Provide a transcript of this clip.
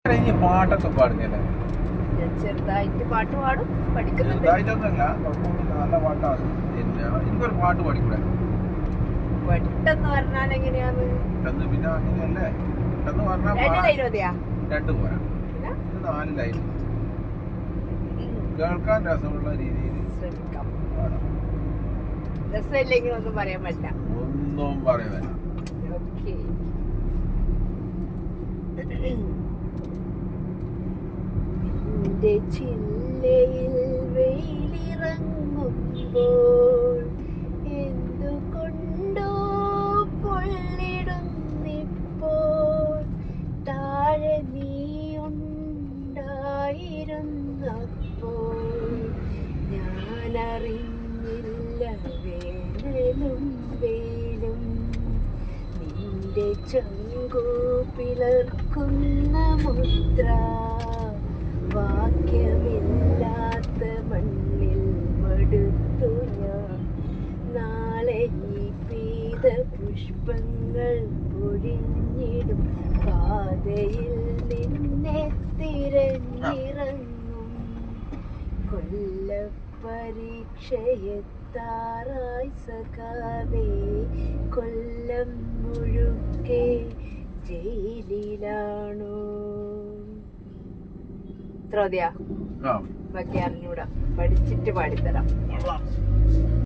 പാട്ടൊക്കെ പാടുന്നില്ല, ചെറുതായിട്ട് പാട്ട് പാടും, പഠിക്കുന്നുണ്ട്. ചെറുതായിട്ടൊന്നുമല്ല, നല്ല പാട്ടാണ്. പിന്നെ എനിക്കൊരു പാട്ട് പാടിക്കൂടെ? പെട്ടെന്ന് പറഞ്ഞാൽ എങ്ങനെയാന്ന്? പെട്ടെന്ന് പിന്നെ അങ്ങനെയല്ലേ, പെട്ടെന്ന് പറഞ്ഞാൽ 2 ലൈൻ മതിയാ? 2 പോരാ, 4 ലൈൻ കേൾക്കാൻ രസമുള്ള രീതിയിൽ ശ്രമിക്കാം. രസമില്ലെങ്കിൽ ഒന്നും പറയാൻ പറ്റില്ല. ഒന്നും പറയുന്നില്ല. ഓക്കേ. നിന്റെ ചില്ലയിൽ വെയിലിറങ്ങുമ്പോൾ എന്തുകൊണ്ടോ പൊള്ളിടുന്നിപ്പോൾ, താഴെ നീയുണ്ടായിരുന്നപ്പോൾ ഞാനറിഞ്ഞില്ല വേനലും വെയിലും. നിന്റെ ചങ്കു പിളർക്കുന്ന മുദ്ര, വാക്യമില്ലാത്ത മണ്ണിൽ മടുത്തു ഞാൻ. നാളെ ഈ പീത പുഷ്പങ്ങൾ പൊഴിഞ്ഞിടും പാതയിൽ നിന്നെ തിരഞ്ഞിറങ്ങും. കൊല്ലപ്പരീക്ഷയെത്താറായി സഖാവേ, കൊല്ലം മുഴുക്കെ ജയിലിലാണോ? ത്രതിയാ ബാക്കി അറിഞ്ഞൂടാ, പഠിച്ചിട്ട് പാടിത്തരാം.